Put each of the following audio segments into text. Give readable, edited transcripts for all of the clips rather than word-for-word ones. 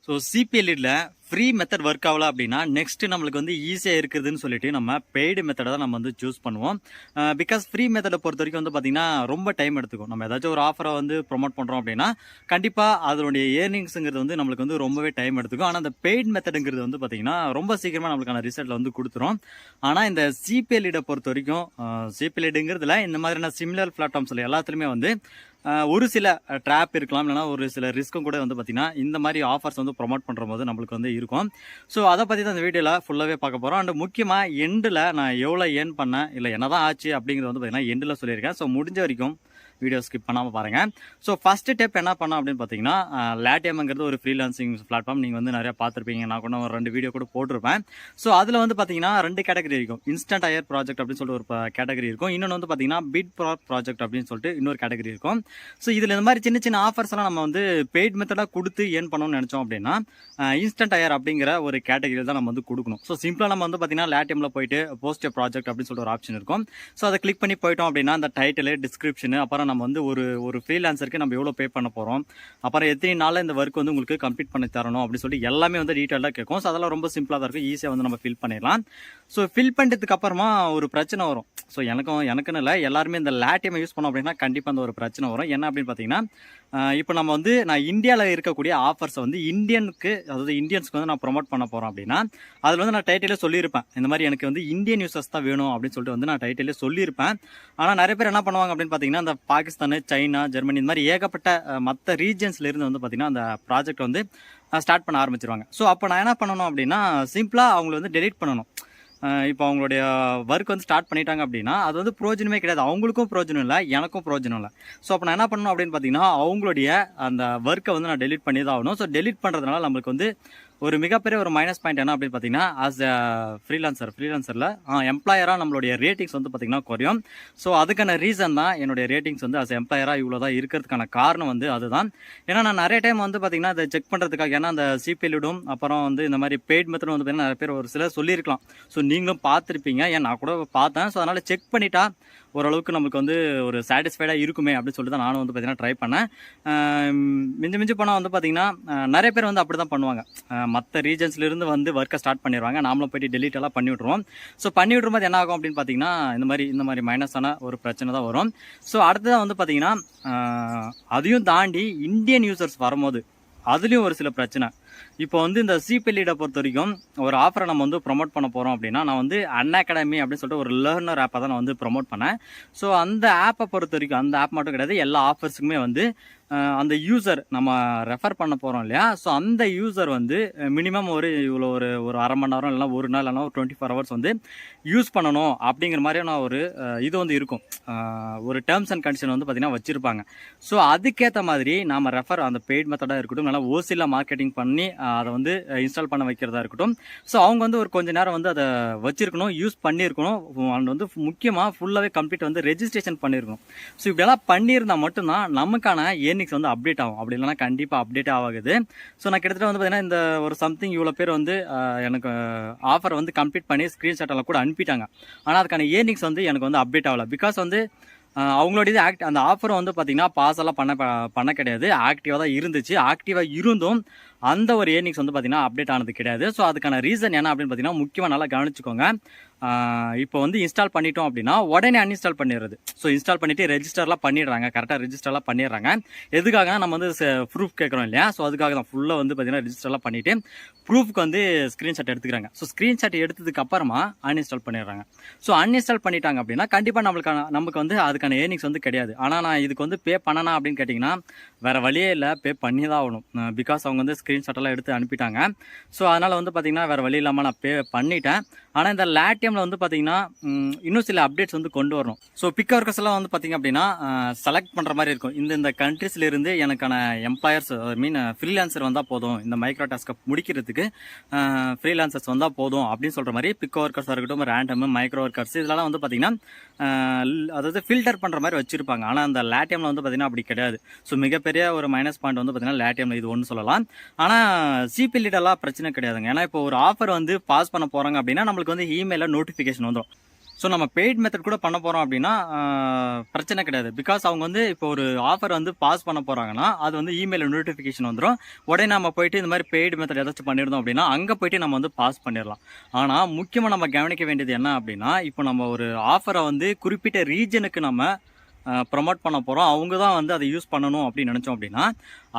So சிபிஎல்ல free method work ஆகல அப்படின்னா next நம்மளுக்கு வந்து ஈஸியாக இருக்குதுன்னு சொல்லிட்டு நம்ம பெய்டு மெத்தடை தான் நம்ம வந்து சூஸ் பண்ணுவோம். பிகாஸ் ஃப்ரீ மெத்தடை பொறுத்த வரைக்கும் வந்து பார்த்தீங்கன்னா ரொம்ப டைம் எடுத்துக்கும். நம்ம ஏதாச்சும் ஒரு ஆஃபரை வந்து ப்ரொமோட் பண்ணுறோம் அப்படின்னா கண்டிப்பாக அதனுடைய ஏர்னிங்ஸுங்கிறது வந்து நம்மளுக்கு வந்து ரொம்பவே டைம் எடுத்துக்கும். ஆனால் அந்த பெய்டு மெத்தடுங்கிறது வந்து பார்த்தீங்கன்னா ரொம்ப சீக்கிரமாக நம்மளுக்கான ரிசல்ட் வந்து கொடுத்துரும். ஆனால் இந்த சிபிஎல்இட பொறுத்த வரைக்கும் சிபிஎல்இடுங்கிறதுல இந்த மாதிரியான சிமிலர் பிளாட்ஃபார்ம்ஸில் எல்லாத்துலேயுமே வந்து ஒரு சில ட்ராப் இருக்கலாம், இல்லைனா ஒரு சில ரிஸ்க்கும் கூட வந்து பார்த்தீங்கன்னா இந்த மாதிரி ஆஃபர்ஸ் வந்து ப்ரொமோட் பண்ணுற போது நம்மளுக்கு வந்து இருக்கும். ஸோ அதை பற்றி தான் இந்த வீடியோவில் ஃபுல்லாகவே பார்க்க போகிறோம். அண்ட் முக்கியமாக எண்டில் நான் எவ்வளோ ஏர்ன் பண்ணேன் இல்லை என்ன தான் ஆச்சு அப்படிங்கிறது வந்து பார்த்தீங்கன்னா எண்டில் சொல்லியிருக்கேன். ஸோ முடிஞ்ச வரைக்கும் வீடியோ ஸ்கிப் பண்ணாமல் பாருங்கள். ஸோ ஃபஸ்ட்டு ஸ்டெப் என்ன பண்ணோம் அப்படின்னு பார்த்தீங்கன்னா லாட்டியம்ங்கிறது ஒரு ஃப்ரீலான்சிங் பிளாட்ஃபார்ம். நீங்கள் வந்து நிறையா பார்த்துருப்பீங்க, நான் கூட ஒரு 2 வீடியோ கூட போட்டிருப்பேன். ஸோ அதில் வந்து பார்த்தீங்கன்னா 2 கேட்டகரி இருக்கும். இன்ஸ்டன்ட் ஹையர் ப்ராஜெக்ட் அப்படின்னு சொல்லிட்டு ஒரு கேட்டகரி இருக்கும். இன்னொன்று வந்து பார்த்தீங்கன்னா பிட் ப்ராஜெக்ட் அப்படின்னு சொல்லிட்டு இன்னொரு கேட்டகரி இருக்கும். ஸோ இதில் இந்த மாதிரி சின்ன சின்ன ஆஃபர்ஸ் எல்லாம் நம்ம வந்து பெய்ட் மெத்தடாக கொடுத்து ஏர்ன் பண்ணணும்னு நினச்சோம் அப்படின்னா இன்ஸ்டன்ட் ஹையர் அப்படிங்கிற ஒரு கேட்டகரியில் தான் நம்ம வந்து கொடுக்கணும். ஸோ சிம்பிளாக நம்ம வந்து பார்த்தீங்கன்னா லாட்டியமில் போயிட்டு போஸ்ட் ப்ராஜெக்ட் அப்படின்னு சொல்லிட்டு ஒரு ஆப்ஷன் இருக்கும். ஸோ அதை கிளிக் பண்ணி போயிட்டோம் அப்படின்னா அந்த டைட்டில், டிஸ்கிரிப்ஷனு, அப்புறம் நம்ம வந்து ஒரு ஃப்ரீலான்சருக்கு நம்ம எவ்வளோ பே பண்ண போகிறோம், அப்புறம் எத்தனை நாளில் இந்த ஒர்க் வந்து உங்களுக்கு கம்ப்ளீட் பண்ணி தரணும் அப்படின்னு சொல்லிட்டு எல்லாமே வந்து டீட்டெயிலாக கேட்கும். ஸோ அதெல்லாம் ரொம்ப சிம்பிளாக தான் இருக்கும், ஈஸியாக வந்து நம்ம ஃபில் பண்ணிடலாம். ஸோ ஃபில் பண்ணுறதுக்கு அப்புறமா ஒரு பிரச்சனை வரும். ஸோ எனக்குன்னு இல்லை, எல்லாருமே இந்த லாட்டியம் யூஸ் பண்ணோம் அப்படின்னா கண்டிப்பாக அந்த ஒரு பிரச்சனை வரும். என்ன அப்படின்னு பார்த்தீங்கன்னா இப்போ நம்ம வந்து நான் இந்தியாவில் இருக்கக்கூடிய ஆஃபர்ஸை வந்து இந்தியன்ஸ்க்கு வந்து நான் ப்ரொமோட் பண்ண போகிறோம் அப்படின்னா அதில் வந்து நான் டைட்டிலே சொல்லியிருப்பேன், இந்த மாதிரி எனக்கு வந்து இந்தியன் யூசர்ஸ் தான் வேணும் அப்படின்னு சொல்லிட்டு வந்து நான் டைட்டிலே சொல்லியிருப்பேன். ஆனால் நிறைய பேர் என்ன பண்ணுவாங்க அப்படின்னு பார்த்தீங்கன்னா அந்த பாகிஸ்தான், சைனா, ஜெர்மனி இந்த மாதிரி ஏகப்பட்ட மற்ற ரீஜன்ஸ்லேருந்து வந்து பார்த்தீங்கன்னா அந்த ப்ராஜெக்ட் வந்து ஸ்டார்ட் பண்ண ஆரம்பிச்சிருவாங்க. ஸோ அப்போ நான் என்ன பண்ணணும் அப்படின்னா சிம்பிளாக அவங்கள வந்து டெலீட் பண்ணணும். இப்போ அவங்களுடைய ஒர்க் வந்து ஸ்டார்ட் பண்ணிட்டாங்க அப்படின்னா அது வந்து பிரோஜனமே கிடையாது. அவங்களுக்கும் பிரோஜனம் இல்லை, எனக்கும் பிரோஜனம் இல்லை. ஸோ அப்போ நான் என்ன பண்ணணும் அப்படின்னு பார்த்தீங்கன்னா அவங்களுடைய அந்த ஒர்க்கை வந்து நான் டெலீட் பண்ணி தான் ஆகணும். ஸோ டெலீட் பண்ணுறதுனால நம்மளுக்கு வந்து ஒரு மிகப்பெரிய ஒரு மைனஸ் பாயிண்ட் என்ன அப்படின்னு பார்த்தீங்கன்னா ஆஸ் அ ஃப்ரீலான்சரில் எம்ப்ளாயராக நம்மளுடைய ரேட்டிங்ஸ் வந்து பார்த்தீங்கன்னா குறையும். ஸோ அதுக்கான ரீசன் தான் என்னுடைய ரேட்டிங்ஸ் வந்து ஆஸ் எம்ப்ளாயராக இவ்வளோ தான் இருக்கிறதுக்கான காரணம் வந்து அதுதான். ஏன்னா நான் நிறைய டைம் வந்து பார்த்தீங்கன்னா அதை செக் பண்ணுறதுக்காக, ஏன்னா அந்த சிபிஎல்டும் அப்புறம் வந்து இந்த மாதிரி பெய்ட் மெத்தட் வந்து பார்த்தீங்கன்னா நிறைய பேர் ஒரு சிலர் சொல்லியிருக்கலாம். ஸோ நீங்களும் பார்த்துருப்பீங்க, ஏன் நான் கூட பார்த்தேன். ஸோ அதனால் செக் பண்ணிட்டா ஓரளவுக்கு நமக்கு வந்து ஒரு சாட்டிஸ்ஃபைடாக இருக்குமே அப்படின்னு சொல்லிட்டு தான் நானும் வந்து பார்த்தீங்கன்னா ட்ரை பண்ணேன். மிஞ்சி போனால் வந்து பார்த்தீங்கன்னா நிறைய பேர் வந்து அப்படி தான் பண்ணுவாங்க. மற்ற ரீஜன்ஸ்லேருந்து வந்து ஒர்க்கை ஸ்டார்ட் பண்ணிடுவாங்க, நாமளும் போய்ட்டு டெலீட் எல்லாம் பண்ணி விட்ருவோம். ஸோ பண்ணி விட்ரும்போது என்ன ஆகும் அப்படின்னு பார்த்தீங்கன்னா இந்த மாதிரி மைனஸான ஒரு பிரச்சனை தான் வரும். ஸோ அடுத்ததான் வந்து பார்த்தீங்கன்னா அதையும் தாண்டி இந்தியன் யூசர்ஸ் வரும்போது அதுலேயும் ஒரு சில பிரச்சனை. இப்போ வந்து இந்த சிபிஎல்இட பொறுத்த வரைக்கும் ஒரு ஆஃபரை நம்ம வந்து ப்ரொமோட் பண்ண போகிறோம் அப்படின்னா நான் வந்து அன்அகாடமி அப்படின்னு சொல்லிட்டு ஒரு லேர்னர் ஆப்பை தான் நான் வந்து ப்ரொமோட் பண்ணேன். ஸோ அந்த ஆப்பை பொறுத்த வரைக்கும் அந்த ஆப் மட்டும் கிடையாது, எல்லா ஆஃபர்ஸுக்குமே வந்து அந்த யூசர் நம்ம ரெஃபர் பண்ண போகிறோம் இல்லையா, ஸோ அந்த யூசர் வந்து மினிமம் இவ்வளோ ஒரு அரை மணி நேரம் இல்லைனா ஒரு நாள் இல்லைனா ஒரு 24 hours வந்து யூஸ் பண்ணணும் அப்படிங்கிற மாதிரியான ஒரு இது வந்து இருக்கும். ஒரு டேர்ம்ஸ் அண்ட் கண்டிஷன் வந்து பார்த்திங்கன்னா வச்சுருப்பாங்க. ஸோ அதுக்கேற்ற மாதிரி நாம் அந்த பெய்ட் மெத்தடாக இருக்கட்டும், இல்லைனா ஓசியில் மார்க்கெட்டிங் பண்ணி அதை வந்து இன்ஸ்டால் பண்ண வைக்கிறதா இருக்கட்டும், ஸோ அவங்க வந்து ஒரு கொஞ்ச நேரம் வந்து அதை வச்சுருக்கணும், யூஸ் பண்ணியிருக்கணும். அண்ட் வந்து முக்கியமாக ஃபுல்லாகவே கம்ப்ளீட் வந்து ரெஜிஸ்ட்ரேஷன் பண்ணியிருக்கணும். ஸோ இப்படியெல்லாம் பண்ணியிருந்தால் மட்டும்தான் நமக்கான ஏர்னிங்ஸ் வந்து அப்டேட் ஆகும். அப்படி இல்லைனா கண்டிப்பாக அப்டேட் ஆகாது. ஸோ நான் கிட்டத்தட்ட வந்து பார்த்தீங்கன்னா இந்த ஒரு சம்திங் இவ்வளோ பேர் வந்து எனக்கு ஆஃபர் வந்து கம்ப்ளீட் பண்ணி ஸ்க்ரீன்ஷாட் எல்லாம் கூட அனுப்பிட்டாங்க. ஆனால் அதுக்கான ஏர்னிங்ஸ் வந்து எனக்கு வந்து அப்டேட் ஆகலை. பிகாஸ் வந்து அவங்களோட அந்த ஆஃபரும் வந்து பார்த்தீங்கன்னா பாஸ் எல்லாம் பண்ண கிடையாது, ஆக்டிவாக தான் இருந்துச்சு. ஆக்டிவாக இருந்தும் அந்த ஒரு ஏர்னிங்ஸ் வந்து பார்த்தீங்கன்னா அப்டேட் ஆனது கிடையாது. ஸோ அதுக்கான ரீசன் என்ன அப்படின்னு பார்த்தீங்கன்னா முக்கியமாக நல்லா கவனிச்சுக்கோங்க. இப்போ வந்து இன்ஸ்டால் பண்ணிட்டோம் அப்படின்னா உடனே அன்இன்ஸ்டால் பண்ணிடுறது. ஸோ இன்ஸ்டால் பண்ணிவிட்டு ரெஜிஸ்டர்லாம் பண்ணிடுறாங்க, கரெக்டாக ரெஜிஸ்டர்லாம் பண்ணிடுறாங்க. எதுக்காகனா நம்ம வந்து ப்ரூஃப் கேட்குறோம் இல்லையா, ஸோ அதுக்காக தான் ஃபுல்லாக வந்து பார்த்தீங்கன்னா ரெஜிஸ்டர்லாம் பண்ணிவிட்டு ப்ரூஃப்க்கு வந்து ஸ்க்ரீன்ஷாட் எடுத்துக்கிறாங்க. ஸோ ஸ்க்ரீன்ஷாட் எடுத்ததுக்கு அப்புறமா அன்இன்ஸ்டால் பண்ணிடுறாங்க. ஸோ அன்இன்ஸ்டால் பண்ணிட்டாங்க அப்படின்னா கண்டிப்பாக நமக்கு வந்து அதுக்கான ஏர்னிங்ஸ் வந்து கிடையாது. ஆனால் நான் இதுக்கு வந்து பே பண்ணனா அப்படின்னு கேட்டிங்கன்னா வேறு வழியே இல்லை, பே பண்ணி தான் ஆகணும். பிகாஸ் அவங்க வந்து ஸ்க்ரீன்ஷாட்டெல்லாம் எடுத்து அனுப்பிட்டாங்க. ஸோ அதனால் வந்து பார்த்திங்கன்னா வேறு வழி இல்லாமல் நான் பே பண்ணிட்டேன். ஆனால் இந்த லாட்டியமில் வந்து பார்த்திங்கன்னா இன்னும் சில அப்டேட்ஸ் வந்து கொண்டு வரணும். ஸோ பிக் ஒர்க்கர்ஸ் எல்லாம் வந்து பார்த்திங்க அப்படின்னா செலக்ட் பண்ணுற மாதிரி இருக்கும். இந்த கண்ட்ரீஸ்லேருந்து எனக்கான எம்ப்ளாயர்ஸ் ஃப்ரீலான்சர் வந்தால் போதும், இந்த மைக்ரோ டாஸ்க்கை முடிக்கிறதுக்கு ஃப்ரீலான்சர்ஸ் வந்தால் போதும் அப்படின்னு சொல்கிற மாதிரி பிக் ஒர்க்கர்ஸாக இருக்கட்டும், ரேண்டம், மைக்ரோ ஒர்க்கர்ஸ் இதெல்லாம் வந்து பார்த்திங்கன்னா அதாவது ஃபில்டர் பண்ணுற மாதிரி வச்சுருப்பாங்க. ஆனால் அந்த லாட்டியமில் வந்து பார்த்திங்கன்னா அப்படி கிடையாது. ஸோ மிகப்பெரிய ஒரு மைனஸ் பாயிண்ட் வந்து பார்த்திங்கன்னா லாட்டியமில் இது ஒன்று சொல்லலாம். ஆனால் சிபிஎல்இடெல்லாம் பிரச்சனை கிடையாதுங்க. ஏன்னா இப்போ ஒரு ஆஃபர் வந்து பாஸ் பண்ண போகிறாங்க அப்படின்னா நம்மளுக்கு வந்து இமெயிலில் நோட்டிஃபிகேஷன் வந்துடும். ஸோ நம்ம பெய்ட் மெத்தட் கூட பண்ண போகிறோம் அப்படின்னா பிரச்சனை கிடையாது. பிகாஸ் அவங்க வந்து இப்போ ஒரு ஆஃபர் வந்து பாஸ் பண்ண போகிறாங்கன்னா அது வந்து இமெயில் நோட்டிஃபிகேஷன் வந்துடும். உடனே நம்ம போயிட்டு இந்த மாதிரி பெய்டு மெத்தட் ஏதாச்சும் பண்ணியிருந்தோம் அப்படின்னா அங்கே போயிட்டு நம்ம வந்து பாஸ் பண்ணிடலாம். ஆனால் முக்கியமாக நம்ம கவனிக்க வேண்டியது என்ன அப்படின்னா, இப்போ நம்ம ஒரு ஆஃபரை வந்து குறிப்பிட்ட ரீஜனுக்கு நம்ம ப்ரொமோட் பண்ண போகிறோம், அவங்க தான் வந்து அதை யூஸ் பண்ணணும் அப்படின்னு நினச்சோம் அப்படின்னா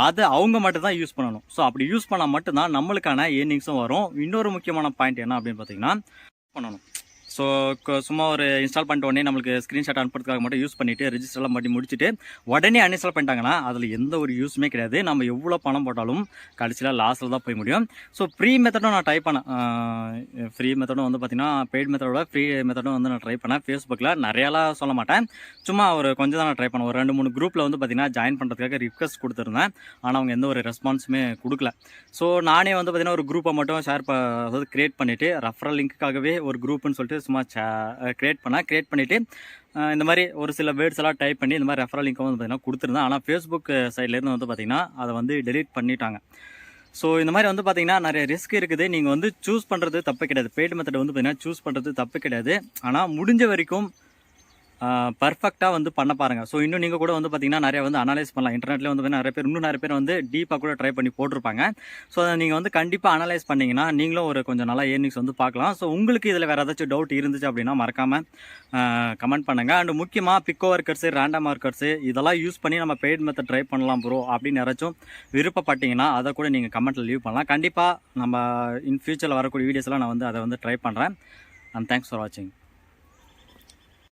அதை அவங்க மட்டும் தான் யூஸ் பண்ணணும். ஸோ அப்படி யூஸ் பண்ணால் மட்டும்தான் நம்மளுக்கான ஏர்னிங்ஸும் வரும். இன்னொரு முக்கியமான பாயிண்ட் என்ன அப்படின்னு பார்த்தீங்கன்னா பண்ணணும். ஸோ சும்மா ஒரு இன்ஸ்டால் பண்ணிட்டு உடனே நம்மளுக்கு ஸ்க்ரீன்ஷாட் அனுப்புறதுக்காக மட்டும் யூஸ் பண்ணிவிட்டு ரெஜிஸ்டர்லாம் பண்ணி முடிச்சுட்டு உடனே அன்இன்ஸ்டால் பண்ணிட்டாங்கன்னா அதில் எந்த ஒரு யூஸுமே கிடையாது. நம்ம எவ்வளோ பணம் போட்டாலும் கடைசியில் லாஸில் தான் போய் முடியும். ஸோ ஃப்ரீ மெத்தடும் நான் ட்ரை பண்ணேன். ஃப்ரீ மெத்தடும் வந்து பார்த்திங்கன்னா பெய்ட் மெத்தடோட ஃப்ரீ மெத்தடும் வந்து நான் ட்ரை பண்ணேன். ஃபேஸ்புக்கில் நிறையாலாம் சொல்ல மாட்டேன், சும்மா ஒரு கொஞ்சம் தான் நான் ட்ரை பண்ணேன். ஒரு 2-3 குரூப்பில் வந்து பார்த்திங்கன்னா ஜாயின் பண்ணுறதுக்காக ரிக்வஸ்ட் கொடுத்துருந்தேன். ஆனால் அவங்க எந்த ஒரு ரெஸ்பான்ஸுமே கொடுக்கல. ஸோ நானே வந்து பார்த்திங்கன்னா ஒரு குரூப்பை மட்டும் அதாவது க்ரியேட் பண்ணிவிட்டு ரெஃபரல் லிங்க்குக்காகவே ஒரு குரூப்புன்னு சொல்லிட்டு சும்மா க்ரியேட் பண்ணிவிட்டு இந்த மாதிரி ஒரு சில வேர்ட்ஸ் எல்லாம் டைப் பண்ணி இந்த மாதிரி ரெஃபரல் லிங்க் வந்து பார்த்திங்கன்னா கொடுத்துருந்தேன். ஆனால் ஃபேஸ்புக் சைட்லேருந்து வந்து பார்த்திங்கன்னா அதை வந்து டெலீட் பண்ணிட்டாங்க. ஸோ இந்த மாதிரி வந்து பார்த்திங்கன்னா நிறைய ரிஸ்க் இருக்குது. நீங்கள் வந்து சூஸ் பண்ணுறது தப்பு கிடையாது, பெய்டு மெத்தட் வந்து பார்த்திங்கன்னா சூஸ் பண்ணுறது தப்பு கிடையாது. ஆனால் முடிஞ்ச வரைக்கும் பர்ஃபெக்டாக வந்து பண்ண பாருங்கள். ஸோ இன்னும் நீங்கள் கூட வந்து பார்த்திங்கன்னா நிறைய வந்து அனலைஸ் பண்ணலாம். இன்டர்நெட்டில் வந்து நிறைய பேர் வந்து டீப்பாக கூட ட்ரை பண்ணி போட்டிருப்பாங்க. ஸோ அதை நீங்கள் வந்து கண்டிப்பாக அனலைஸ் பண்ணிங்கன்னா நீங்களும் ஒரு கொஞ்சம் நல்லா ஏர்னிங்ஸ் வந்து பார்க்கலாம். ஸோ உங்களுக்கு இதில் வேறு ஏதாச்சும் டவுட் இருந்துச்சு அப்படின்னா மறக்காமல் கமெண்ட் பண்ணுங்கள். அண்ட் முக்கியமாக பிக்கோ ஒர்க்கர்ஸு, ரேண்டம் ஒர்க்கர்ஸு இதெல்லாம் யூஸ் பண்ணி நம்ம பெய்ட் மெத்தட் ட்ரை பண்ணலாம் ப்ரோ அப்படின்னு யாராச்சும் விருப்பப்பட்டீங்கன்னா அதை கூட நீங்கள் கமெண்ட்டில் லீவ் பண்ணலாம். கண்டிப்பாக நம்ம இன் ஃபியூச்சரில் வரக்கூடிய வீடியோஸ்லாம் நான் வந்து அதை வந்து ட்ரை பண்ணுறேன். அண்ட் தேங்க்ஸ் ஃபார் வாட்சிங்.